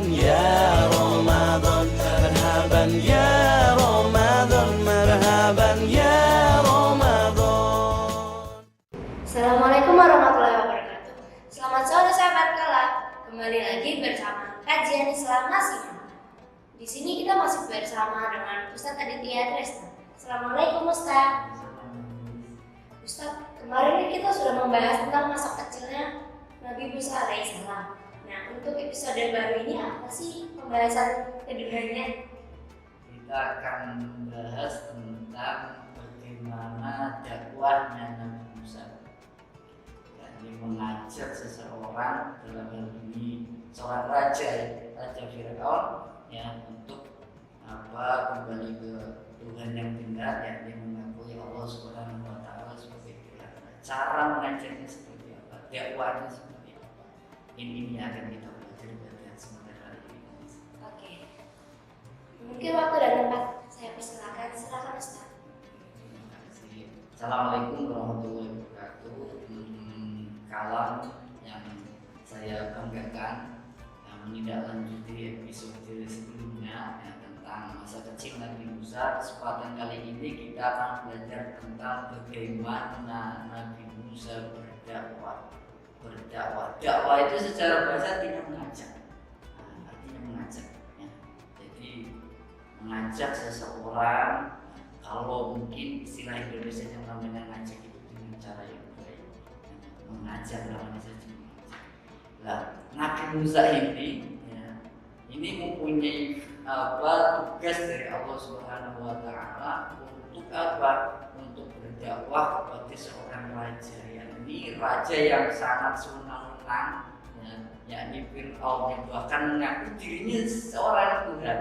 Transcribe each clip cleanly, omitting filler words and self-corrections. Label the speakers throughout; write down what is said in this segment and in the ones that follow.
Speaker 1: ya Ramadan, marhaban ya Ramadan, marhaban ya Ramadan.
Speaker 2: Assalamualaikum warahmatullahi wabarakatuh. Selamat sore sahabat Kala. Kembali lagi bersama kajian Islam Nasional. Di sini kita masih bersama dengan Ustadz Aditya Tresna. Assalamualaikum Ustadz. Ustadz, kemarin kita sudah membahas tentang masa kecilnya Nabi Musa alaihissalam. Nah, untuk episode baru ini apa sih pembahasan keduanya?
Speaker 3: Kita akan membahas tentang bagaimana dakwahnya Nabi Musa, yakni mengajak seseorang, dalam hal ini seorang raja Firaun, ya, untuk kembali ke Tuhan yang benar, yakni mengakui Allah Subhanahu wa Ta'ala sebagai Tuhan. Cara mengajaknya seperti apa, dakwahnya seperti apa, ini akan kita belajar pada sebentar hari ini.
Speaker 2: Oke. Mungkin waktu dan tempat saya persilakan. Silakan Ustaz.
Speaker 3: Terima kasih. Assalamualaikum warahmatullahi wabarakatuh. Kalam yang saya banggakan, yang menindaklanjuti episode sebelumnya ya, tentang masa kecil Nabi Musa. Kesempatan kali ini kita akan belajar tentang bagaimana Nabi Musa berdakwah. Dakwah itu secara bahasa artinya mengajak. Artinya mengajak. Ya. Jadi mengajak seseorang, kalau mungkin istilah Indonesia yang namanya ngajak itu dengan cara yang baik. Mengajak namanya saja mengajak. Nah, Nabi Musa ini, ya, ini mempunyai tugas dari Allah Subhanahu wa Ta'ala untuk apa? Untuk berdakwah kepada seorang raja, yakni raja yang sangat sewenang-wenang, ya, yakni Fir'aun, yang bahkan mengaku dirinya seorang Tuhan.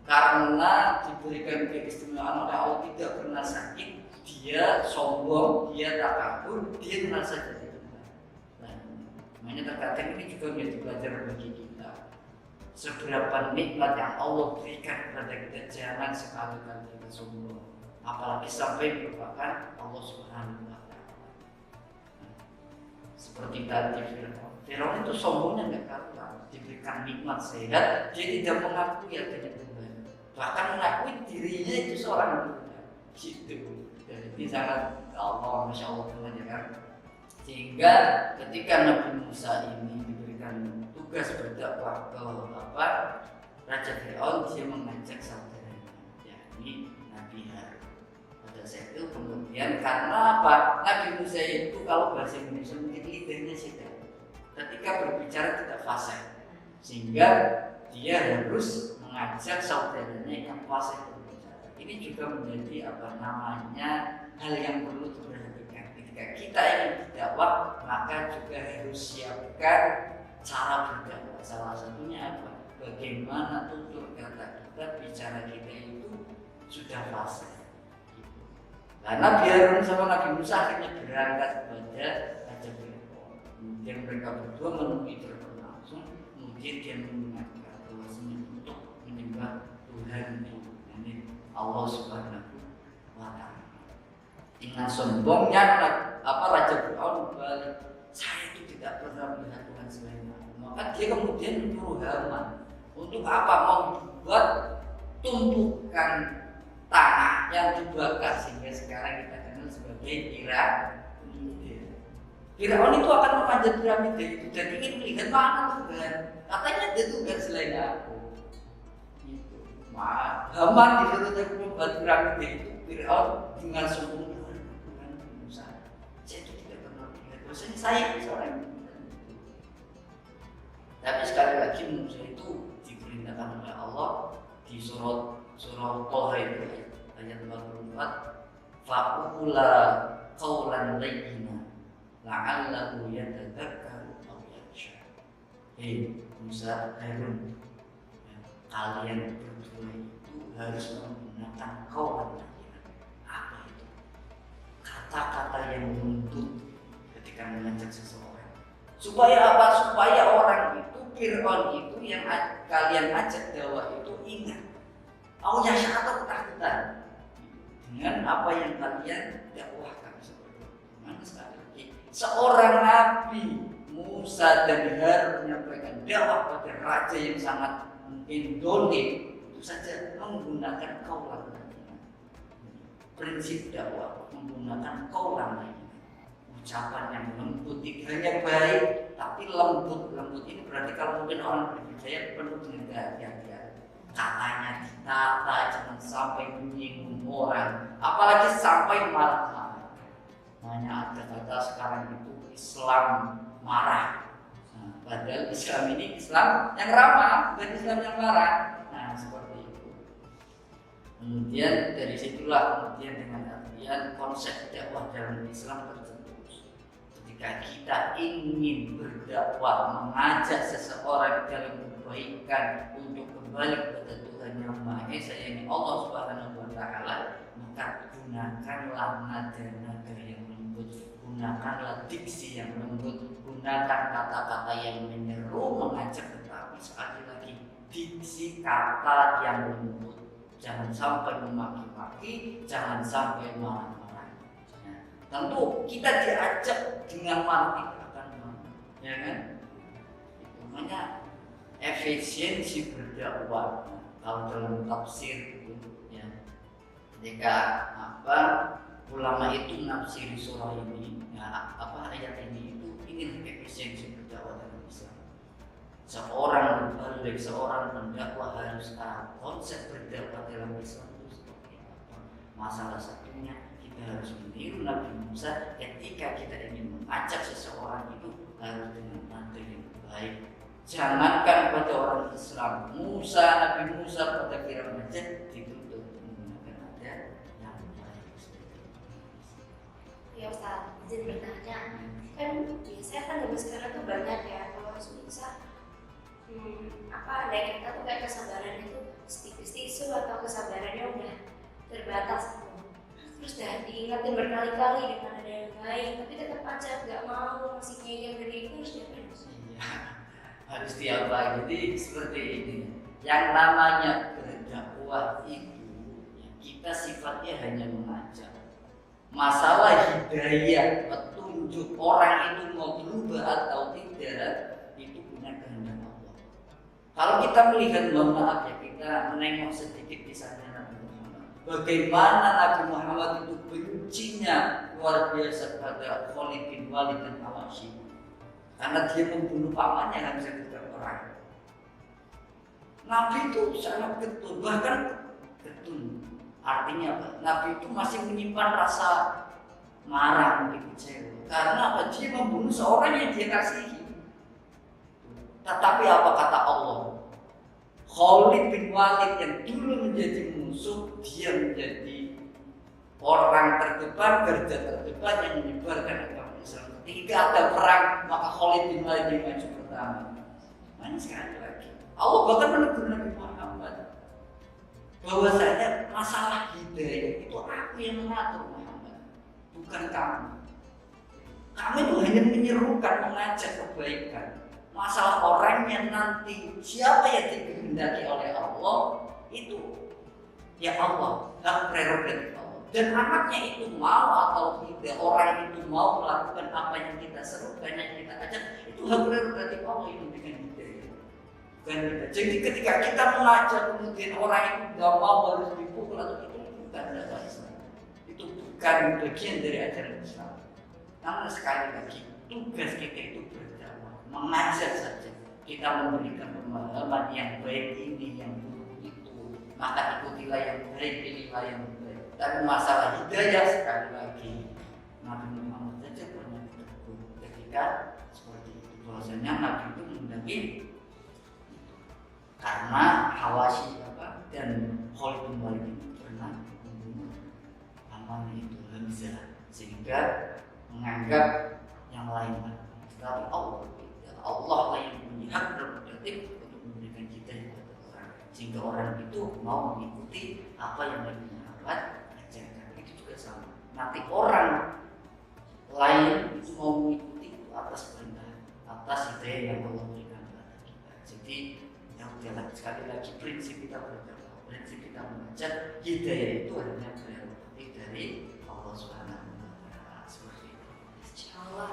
Speaker 3: Karena diberikan keistimewaan oleh Allah, tidak pernah sakit, dia sombong, dia takabur, dia merasa jadi Tuhan. Nah, makanya terkadang ini juga menjadi pelajaran bagi kita. Seberapa nikmat yang Allah berikan kepada kita, jangan sekali-kali kita sombong, apalagi sampai merupakan Allah Subhanahu wa Ta'ala. Seperti tadi Firaun itu sombongnya nggak karuan, diberikan nikmat sehat, dia tidak mengakui adanya Tuhan, bahkan mengakui dirinya itu seorang Tuhan. Gitu. Dan ini sangat Allah, masya Allah Tuhan, ya kan. Sehingga ketika Nabi Musa ini diberikan tugas berdakwah ke Raja Fir'aun, dia mengajak saudaranya, yakni Nabi Harun. Pada saat itu kemudian karena apa? Nabi Musa itu kalau bahasa Indonesia mungkin lidahnya sidang, ketika berbicara tidak fasih, sehingga dia harus mengajak saudaranya yang fasih berbicara. Ini juga menjadi hal yang perlu diperhatikan. Ketika kita ingin berdakwah, maka juga harus siapkan cara berdakwah. Salah satunya apa? Bagaimana tutur kata kita, bicara kita itu sudah fasih. Nah, Nabi Harun sama Nabi Musa akhirnya berangkat kepada Raja Fir'aun. Kemudian mereka berdua menemui Fir'aun langsung. Kemudian dia mengingatkan bahwasanya untuk menyembah Tuhan itu, yakni Allah Subhanahu wa Ta'ala. Dengan sombongnya Raja Fir'aun balik, saya itu tidak pernah melihat Tuhan selain aku. Maka dia kemudian menyuruh Haman untuk apa? Membuat tumpukan tanah yang dibakar, sehingga sekarang kita kenal sebagai piramida. Firaun itu akan memanjat piramida itu dan ingin melihat mana Tuhan. Katanya dia Tuhan selain aku. Itu. Haman disuruh membuat piramida itu. Firaun dengan sombong, Tuhan Musa, saya itu tidak pernah melihat. Maksudnya saya ini seorang Tuhan. Tapi sekali lagi Musa itu diperintahkan oleh Allah di surah Toha itu ayat 44, fa'ula qawlan layyina la'allahu yatadzakkaru aw yakhsha. Hei Musa, Harun, kalian berdua itu harus menggunakan qawlan layyina. Apa itu? Kata-kata yang lembut ketika mengajak seseorang. Supaya apa? Supaya orang itu, Fir'aun itu yang kalian ajak dakwah itu ingat, yakhsha atau ketakutan dengan apa yang kalian dakwahkan. Seperti itu. Mana sekali lagi seorang nabi Musa dan Harun menyampaikan dakwah pada raja yang sangat mungkin dolim, itu saja menggunakan kaulan lainnya. Prinsip dakwah menggunakan kaulan lainnya, ucapan yang lembut, tidak hanya baik tapi lembut. Lembut ini berarti kalau mungkin orang berbicara penuh dengan kehati-hatian, katanya ditata, jangan sampai menyinggung orang, apalagi sampai marah-marah. Makanya ada kata sekarang itu Islam marah. Nah, padahal Islam ini Islam yang ramah, bukan Islam yang marah. Nah, seperti itu. Kemudian dari situlah kemudian dengan artian konsep dakwah dalam Islam tercetus. Ketika kita ingin berdakwah, mengajak seseorang dalam kebaikan untuk kembali kepada Tuhan Yang Maha Esa, yakni Allah Subhanahu wa Ta'ala, maka gunakanlah nada-nada yang lembut, gunakanlah diksi yang lembut, gunakan kata-kata yang menyeru, mengajak, tetapi sekali lagi diksi kata yang lembut. Jangan sampai memaki-maki, jangan sampai marah-marah. Nah, tentu kita diajak dengan marah kita akan marah, ya kan? Itu namanya efisiensi berdakwah. Nah, kalau dalam tafsir itu, ya, ketika ulama itu nafsiri surah ini, ya, ayat ini itu ingin efisiensi berdakwah dalam Islam. Seorang mubalik, seorang pendakwah harus tahu konsep berdakwah dalam Islam itu seperti apa. Masalah satunya kita harus meniru Nabi Musa ketika kita ingin mengajak seseorang itu harus dengan nada yang baik. Jangankan pada orang Islam, Nabi Musa pada Firaun saja dituntut menggunakan nada yang baik.
Speaker 2: Ya Ustaz, izin bertanya, kan biasanya kan zaman sekarang tuh banyak ya kalau bisa dari kita tuh kayak kesabaran itu stick atau kesabarannya udah terbatas gitu. Terus udah diingatin berkali-kali dengan ada yang lain, tapi tetap aja nggak mau, masih ngeyel dari itu harus diapain?
Speaker 3: Iya, harus diapain? Jadi seperti ini, yang namanya berdakwah itu ya, kita sifatnya hanya mengajak. Masalah hidayah, petunjuk orang itu mau berubah atau tidak, itu punya kehendak Allah. Kalau kita melihat, mohon maaf ya, kita menengok sedikit kisahnya Nabi Muhammad. Bagaimana Nabi Muhammad itu bencinya luar biasa pada Khalid bin Walid dan Al-Asy, karena dia membunuh pamannya yang bisa berperang. Nabi itu sangat getun, bahkan getun. Artinya apa? Nabi itu masih menyimpan rasa marah, mungkin kecewa. Karena apa? Dia membunuh seorang yang dia kasihi. Tetapi apa kata Allah? Khalid bin Walid yang dulu menjadi musuh, dia menjadi orang terdepan, garda terdepan yang menyebarkan agama Islam. Ketika ada perang, maka Khalid bin Walid yang maju pertama. Mana sekali lagi? Allah bahkan menegur Nabi Muhammad bahwasanya masalah hidayah itu aku yang mengatur Muhammad, bukan kamu. Kamu itu hanya menyerukan, mengajak kebaikan. Masalah orangnya nanti siapa yang dikehendaki oleh Allah itu ya Allah, hak prerogatif Allah. Dan anaknya itu mau atau tidak, orang itu mau melakukan apa yang kita serukan, yang kita ajak, itu hak prerogatif Allah yang memberikan hidayah. Bukan kita. Jadi ketika kita mengajak kemudian orang itu tidak mau harus dipukul atau itu bukan dakwah Islam. Itu bukan bagian dari ajaran Islam. Namun sekali lagi tugas kita itu berdakwah, mengajak saja. Kita memberikan pemahaman yang baik ini, yang buruk itu. Maka ikutilah yang baik, pilihlah yang baik. Tapi masalah hidayah sekali lagi Nabi Muhammad saja pernah ditegur ketika seperti itu. Bahwasanya Nabi itu menghendaki karena Hawasyi dan Khalid bin Walid itu pernah membunuh pamannya itu Hamzah, sehingga menganggap yang lain. Tetapi Allah lah yang punya hak prerogatif untuk memberikan hidayah kepada orang, sehingga orang itu mau mengikuti apa yang Nabi Muhammad ajarkan. Itu juga sama. Nanti orang lain itu mau mengikuti itu atas perintah, atas hidayah yang Allah berikan kepada kita. Jadi yang sekali lagi prinsip kita berdakwah, prinsip kita mengajak, hidayah itu hanya prerogatif dari Allah Subhanahu wa Ta'ala. Seperti itu.
Speaker 2: Insyaallah.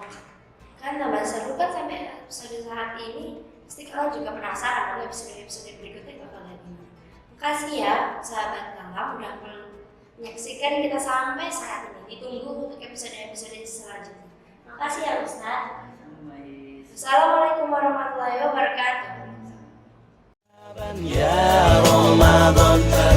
Speaker 2: Kan tambah seru kan sampai episode saat ini. Pasti kalian juga penasaran kalau episode berikutnya bakal ada gimana. Makasih ya sahabat kalam udah menyaksikan kita sampai saat ini. Ditunggu untuk episode-episode selanjutnya. Makasih ya Ustaz. Assalamualaikum warahmatullahi wabarakatuh.
Speaker 1: يا رمضان